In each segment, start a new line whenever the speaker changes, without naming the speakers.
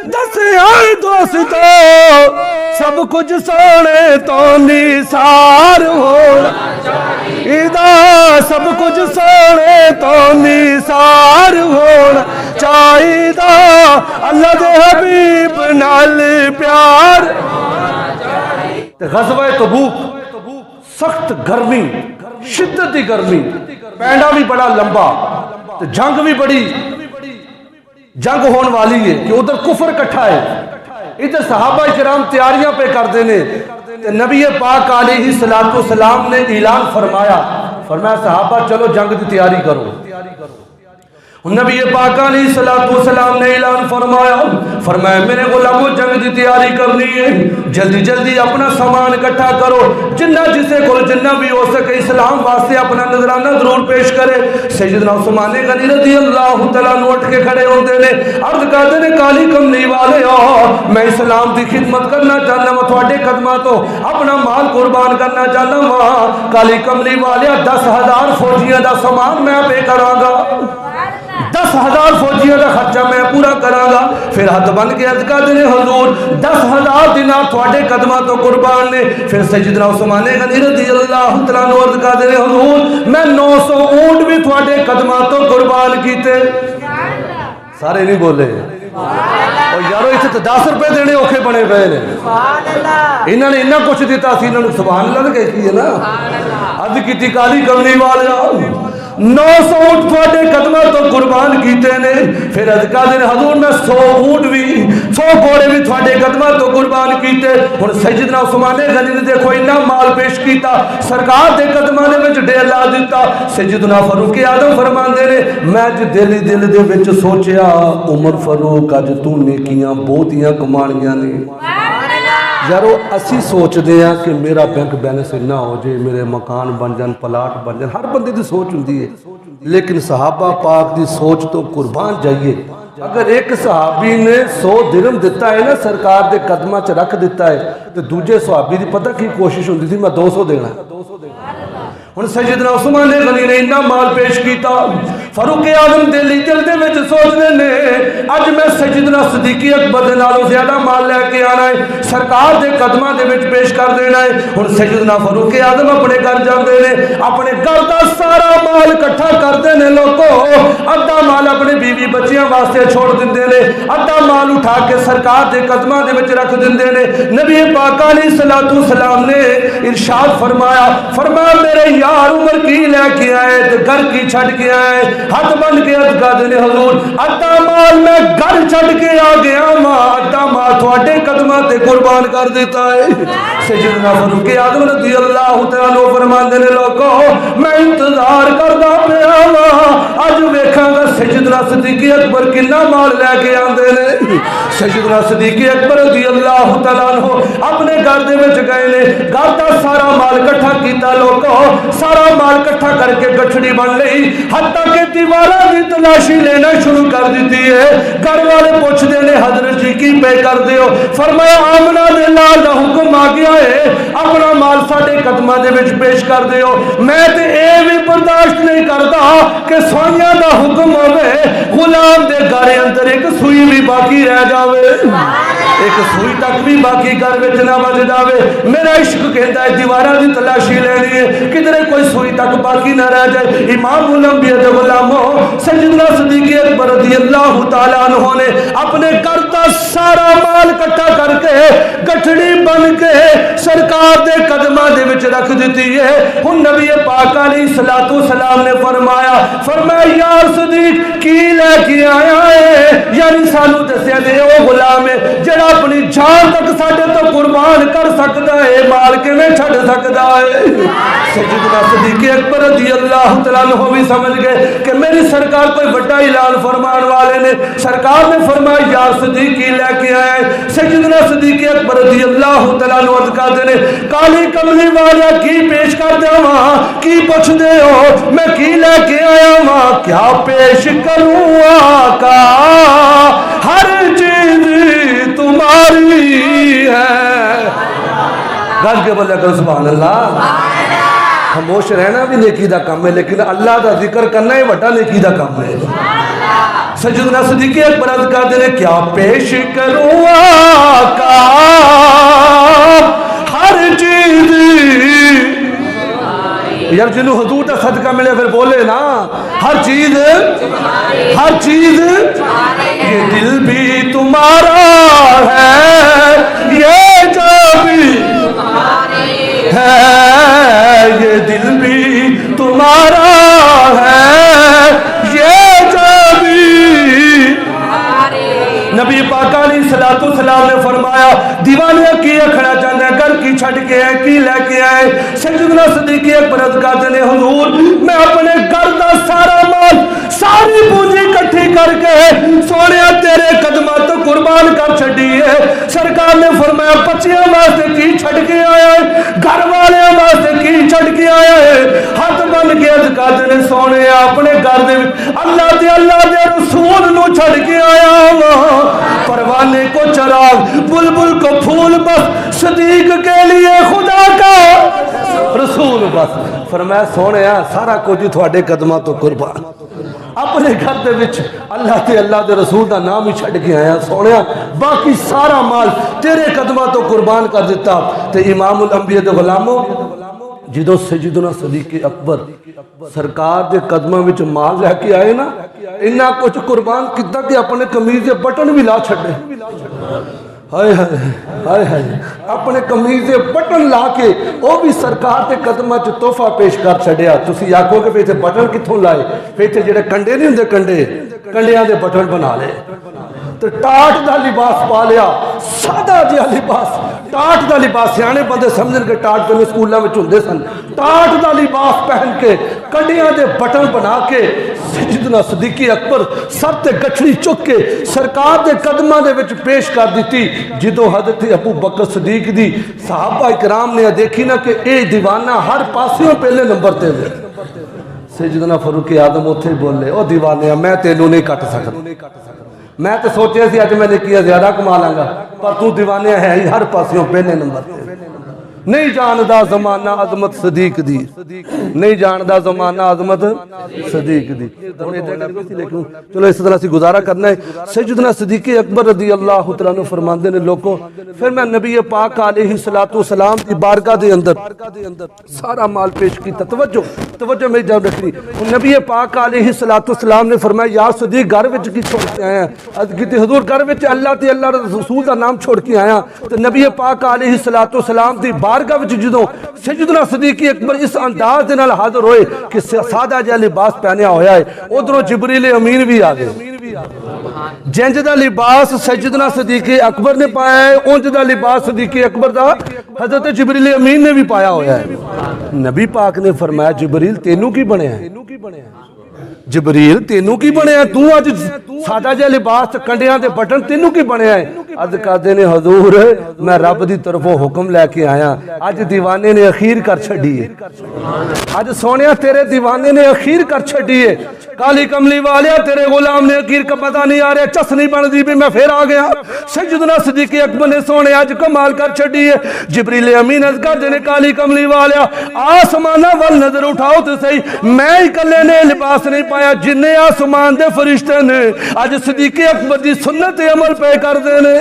दस आए दोस्तो सब कुछ सोने तो निसार होना इदा सब कुछ सोने तो निसार होना चाहिदा अल्लाह दे हबीब नाल प्यार। ग़ज़वा तबूक सख्त गर्मी शिद्दत की गर्मी पैंडा भी बड़ा लंबा जंग भी बड़ी जंग होने वाली है कि उधर कुफर इकट्ठा है इधर सहाबा इकराम तैयारियां पे करते ने नबी पाक अलैहिस्सलातु वस्सलाम ने ऐलान फरमाया सहाबा चलो जंग की तैयारी करो। नबी पाक अलैहिस्सलातु वस्सलाम ने ऐलान फरमाया मेरे गुलामों जंग की तैयारी करनी है जल्दी जल्दी अपना सामान इकट्ठा करो जिन्ना जिसे को जिन्ना भी हो सके इस्लाम वास्ते अपना नजराना जरूर पेश करे। सैयदना उस्मान गनी रज़ियल्लाहु तआला अन्हु उठ के खड़े होते ने अर्ज करते ने काली कमली वाले मैं इस्लाम की खिदमत करना चाहना वा थोड़े कदमां तो अपना माल कुर्बान करना चाहना वा काली कमली वाले 10,000 फौजियों का सामान मैं पे करांगा 10,000 फौजियों का खर्चा मैं पूरा करांगा। फिर हाथ बन के अर्ज करते ने हुजूर 10,000 दिनार थोड़े कदमां तो कुर्बान ने। फिर सैयदना उस्मान गनी रज़ियल्लाहु तआला अन्हु अर्ज करते ने हुजूर मैं 900 ऊंट भी थोड़े कदमां तो कुर्बान कीते। सारे नहीं बोले और यारो इसे तो 10 रुपए देने औखे बने पे ने इन्होंने इन्ना कुछ दिता सी इन्होंने सुभान अल्लाह कहती है ना अर्ज की काली कमली वाले 900 ऊंट थोड़े कदमां तो कुर्बान कीते ने। फिर अदका दिन हजूर मैं 100 ऊंट भी 100 घोड़े भी थोड़े कदमां तो कुर्बान कीते। हुण सैयदना उस्मान गनी ने देखो इन्ना माल पेश किया सरकार के कदमां दे विच ढेर ला दिता। सैयदना फारूक आदम फरमांदे ने मैं अज दिल दे विच सोचिया उमर फारूक अज तू नेकियां बहुतियां कमाणियां ने यारो असी सोचते हैं कि मेरा बैंक बैलेंस इन्ना हो जाए मेरे मकान बन जान प्लाट बन जान हर बंदे की सोच होंगी है लेकिन सहाबा पाक की सोच तो कुर्बान जाइए। अगर एक सहाबी ने 100 दिरहम दिता है ना सरकार के कदमां च रख दिता है तो दूजे सहाबी की पता की कोशिश होंदी थी मैं 200 देना। हुण सैयदना उस्मान गनी ने इन्ना माल पेश किया फारूक आजम दिल दे सोचते ने अज मैं सैयदना सिद्दीक़ अकबर दे नालों ज्यादा माल लैके आना है सरकार के कदमां दे विच पेश कर देना है। हुण सैयदना फारूक आजम अपने घर जाते हैं अपने घर का सारा माल इकट्ठा करते हैं लोगों अद्धा माल अपने बीवी बच्चियों वास्ते छोड़ देंगे ने अद्धा माल उठा के सरकार के कदमां दे विच रख देंगे ने। नबी पाक अलैहिस्सलातु वस्सलाम ने इरशाद फरमाया मेरे यार उमर की लेके आए तो घर की छड़ के आए हाथ बन के अर्ज करते ने हुजूर अद्धा माल मैं घर छड़ के आ गया मां अद्धा माल थोड़े कदमां ते कुर्बान कर देता है। सैयदना फारूक आजम रज़ियल्लाहु तआला अन्हु फरमांदे ने लोगो मैं इंतजार करदा पिया वां अज वेखांगा सैयदना सिद्दीक़ अकबर किन्ना माल लेके आंदे ने। सैयदना सिद्दीक़ अकबर रज़ियल्लाहु तआला अन्हु अपने घर दे विच गए ने घर दा सारा माल इकट्ठा कीता लोगो सारा माल इकट्ठा करके गठड़ी बन ली हत्ता के दीवारों की तलाशी लेना शुरू कर दी है। घर वाले पूछते ने हजरत जी की पे कर दियो फरमाया आमना दे लाल दा हुक्म आ गया है अपना माल साडे कदमां दे विच पेश कर दियो। मैं ते ए भी बर्दाश्त नहीं करता कि सोनिया दा हुक्म होवे गुलाम दे घर अंदर एक सुई भी बाकी रह जावे एक सुई तक भी बाकी घर विच ना बच जावे। मेरा इश्क कहता है दीवारों की तलाशी लेनी है किधरे कोई सुई तक बाकी ना रह जाए। इमाम उलंबिया दे गुलामों सैयदना सिद्दीक़ अकबर रज़ियल्लाहु तआला अन्हु ने अपने घर का सारा माल इकट्ठा करके गठड़ी बन के सरकार के कदमां दे विच रख दी है। हुण नबी पाक अलैहिस्सलातु वस्सलाम ने फरमाया यार सिद्दीक़ की लेके आया है यानी सानू दस्या दे ओ गुलाम है जेड़ा अपनी जान तक साडे तो कुर्बान कर सकता है माल किवें छड्ड सकदा है। सैयदना सिद्दीक़ अकबर रज़ियल्लाहु तआला अन्हु भी समझ गए कि मेरी सरकार कोई बड़ा ऐलान फरमान वाले ने। सरकार ने फरमाया यार सिद्दीक़ की लेके आए। सैयदना सिद्दीक़ अकबर रज़ियल्लाहु तआला अन्हु अर्ज करते ने काली कमली वाले की पेश कर देवां की पुछदे हो मैं की लेके आया वां क्या पेश करूं आका हर चीज तुम्हारी है। गज के बोलिया करो सुभान अल्लाह। खामोश रहना भी नेकी दा काम है लेकिन अल्लाह का जिक्र करना ही बड़ा नेकी दा काम है। सैयदना सिद्दीक़ अकबर अर्ज़ करते हैं क्या पेश करूं आका हर चीज। यार जिन्हों हुजूर का सदका मिले फिर बोले ना हर चीज ये दिल भी तुम्हारा है ये जो भी है ये दिल भी तुम्हारा है ये जो भी। नबी पाक अलैहिस्सलातु वस्सलाम ने फरमाया दीवाने की खड़ा चाहता है घर की छड़ के आए की लेके आए। सैयदना सिद्दीक़ अकबर अर्ज़ करते हैं हुजूर मैं अपने घर का सारा माल सारी पूंजी इकट्ठी करके सोने तेरे कदमां तो कुर्बान कर छड़ी है। सरकार ने फरमाया बच्चियों वास्ते की छड़ के आया है घर वाले वास्ते की छड़ के आया है। हाथ बन के अर्ज़ करते हैं सोने अपने घर दे अल्लाह दे रसूल नूं छड़ के आया वां परवाने को चराग बुलबुल को फूल बस सिद्दीक के लिए खुदा का रसूल बस। फरमाया सोने सारा कुछ थोड़े कदमां तो कुर्बान अपने घर दे विच अल्लाह दे रसूल का नाम ही छड़ के आया सोने बाकी सारा माल तेरे कदमां तो कुर्बान कर दिता। ते इमामुल अंबिया दे गुलामों जो सैयदना सिद्दीक़ अकबर सरकार के कदमों में माल लैके आए ना इन्ना कुछ कुर्बान किया कि अपने कमीज के बटन भी ला छड़े। हाय हाय हाय हाय अपने कमीज के बटन ला के वह भी सरकार के कदमों च तोहफा पेश कर छड़िया। तुसी आखोगे भी इतने बटन कितों लाए फिर इतने जेडे कंडे नहीं होंगे कंडिया के बटन बना ले तो टाट का लिबास पा लिया सादा जिहा लिबास टाट का लिबास सियाने बंदे समझ के टाट पहले स्कूलों में होंगे सन टाट का लिबास पहन के कंडिया के बटन बना के सैयदना सिद्दीक़ अकबर सर ते गठड़ी चुक के सरकार के कदमों के विच पेश कर दी। जो हज़रत अबू बकर सिद्दीक दी सहाबा इकराम ने देखी ना कि यह दीवाना हर पासों पहले नंबर ते है। सैयदना फारूक आज़म उत्थे बोले ओ दीवाने मैं तेनों नहीं कट सकता मैं तो सोचा सी अज मैं निकिया ज्यादा कमा लांगा पर तू दीवाने है ही हर पासों पहले नंबर नहीं जानदा जमाना अजमत सिद्दीक दी नहीं जानदा जमाना अजमत सिद्दीक दी। लेकिन चलो इस तरह से गुजारा करना है। सैयदना सिद्दीक़ अकबर रज़ी अल्लाह तआला अन्हु फरमाते ने लोगों फिर मैं नबी पाक अलैहिस्सलातु वस्सलाम की बारगाह के अंदर सारा माल पेश किया। तवज्जो मेरी जब रखनी नबी पाक अलैहिस्सलातु वस्सलाम ने फरमाया यार सिद्दीक घर विच की छोड़ के आया कि हुजूर घर विच अल्लाह ते अल्लाह रसूल का नाम छोड़ के आया। तो नबी पाक अलैहिस्सलातु वस्सलाम की बारगाह विच जो सैयदना सिद्दीक़ अकबर इस अंदाज दे नाल हाजिर होए कि सादा जिहा लिबास पहनिया होया है उधरों जिब्रील अमीन भी आ गए। जिंज दा लिबास सैयदना सिद्दीक़ अकबर ने पाया है उंज दा लिबास सिद्दीक़ अकबर दा हज़रत जिब्रील अमीन ने भी पाया होया है। नबी पाक ने फरमाया जिब्रील तेनू की बनया जबरील तेनू की बनया तू अज सादा जिहा लिबास कंडियां दे बटन तेनू की बनया है। अज कहते ने हजूर मैं रब की तरफों हुक्म लैके आया अज दीवाने ने अखीर कर छड़ी है अज सोनिया तेरे दीवाने ने अखीर कर छड़ी है। काली कमली वाले तेरे गुलाम ने अखीर का पता नहीं आ रहा चस नहीं बनती भी मैं फिर आ गया। सैयदना सिद्दीक़ अकबर ने सोने अज कमाल कर छड़ी है। जिब्रील अमीन अर्ज़ करते ने काली कमली वाले आसमाना वल नजर उठाओ तो सही मैं ही कले ने लिबास नहीं पाया जिन्ने आसमान दे फरिश्ते ने अज सिद्दीक़ अकबर की सुन्नत अमल पे करते ने।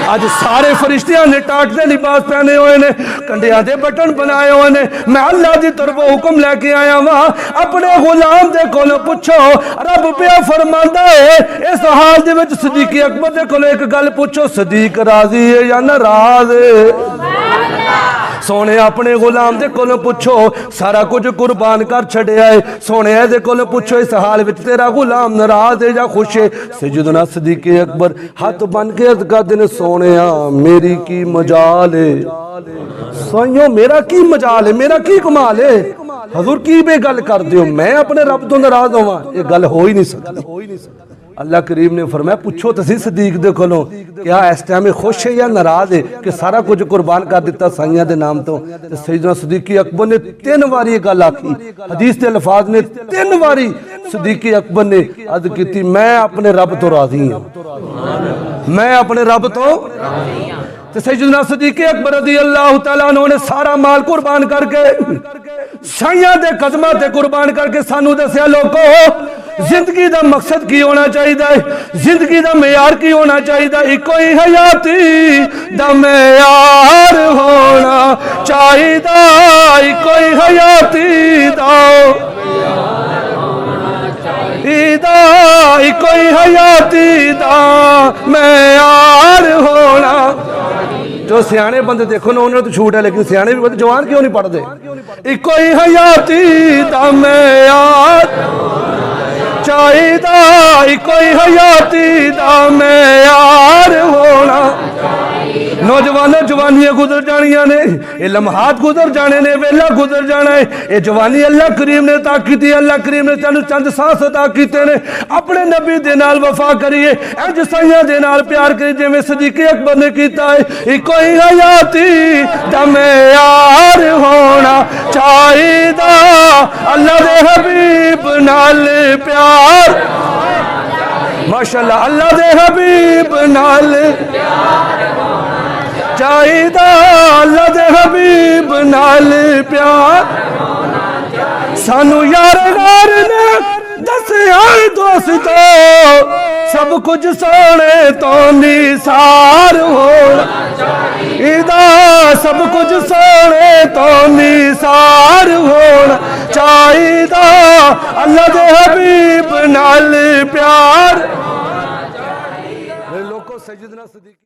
अज सारे फरिश्तियां ने टाट दे लिबास पहने हुए ने कंडिया दे बटन बनाए हुए ने। मैं अल्लाह की तरफों हुक्म लैके आया वहां अपने गुलाम दे कोलों पूछो रब पिया फरमांदा है इस हाल दे विच सिद्दीक़ अकबर दे कोलों एक गल पूछो सिद्दीक राजी है या नाराज है। सोने अपने गुलाम दे कोलों पूछो सारा कुछ कुर्बान कर छड़िया है सोने दे कोलों पूछो इस हाल विच तेरा गुलाम नाराज है या खुश है। सैयदना सिद्दीक़ अकबर हाथ बन के अर्ज़ करदे ने सोने मेरी की मजाल है सोइयों मेरा की मजाल है मेरा की कमाल है हजूर की बे गल कर दियो मैं अपने रब तो नाराज होवां ये गल हो ही नहीं सकती। अल्लाह करीम ने फरमाया पूछो तो सिद्दीक दे कोलों क्या इस टाइम खुश है या नाराज है कि सारा कुछ कुर्बान कर दिता साइयां दे नाम तो। सैयदना सिद्दीक़ अकबर ने 3 बारी गल आखी हदीस के अल्फाज ने 3 बारी सिद्दीक़ अकबर ने अर्ज़ की मैं अपने रब तो राजी हूं मैं अपने रब तो सैयदना सिद्दीक़ अकबर रज़ी अल्लाह तआला अन्हु ने सारा माल कुर्बान करके साइयां दे कदमां ते कुर्बान करके सानू दस्या लोगो जिंदगी का मकसद की होना चाहिए, जिंदगी का मेयार की होना चाहिए। इको ही हयाती दा मेयार होना चाहिए, इको ही हयाती दा इको ही हयाती दा मेयार होना। जो सियाने बंदे देखो ना उन्होंने तो छूट है, लेकिन सियाने भी बंदे जवान क्यों नहीं पढ़ते? इको ही हयाती दा मेयार चाहिए, इको ही हयाती दा मेयार होना। नौजवानों जवानियां गुजर जानियां ने, ये लम्हात गुजर जाने ने, वेला गुजर जाना है। ये जवानी अल्लाह करीम ने अता की, अल्लाह करीम ने तेन चंद सांस अता कीते ने। अपने नबी दे नाल वफा करिए, इंज साइयां दे नाल प्यार करिए जिवें सदीक अकबर ने कीता है। इको ही हयाती दा मेयार होना चाहिए, अल्लाह दे हबीब नाल प्यार, माशाअल्लाह अल्लाह दे हबीब नाल चाहिए, अल्लाह दे हबीब नाल प्यार। सानू यार नार ने दसिया दोस्तो, सब कुछ सोने तो निसार होना चाहिए, सब कुछ सोने तो निसार होना चाहिए, अल्लाह दे हबीब नाल प्यार। लोगों सैयदना सदीक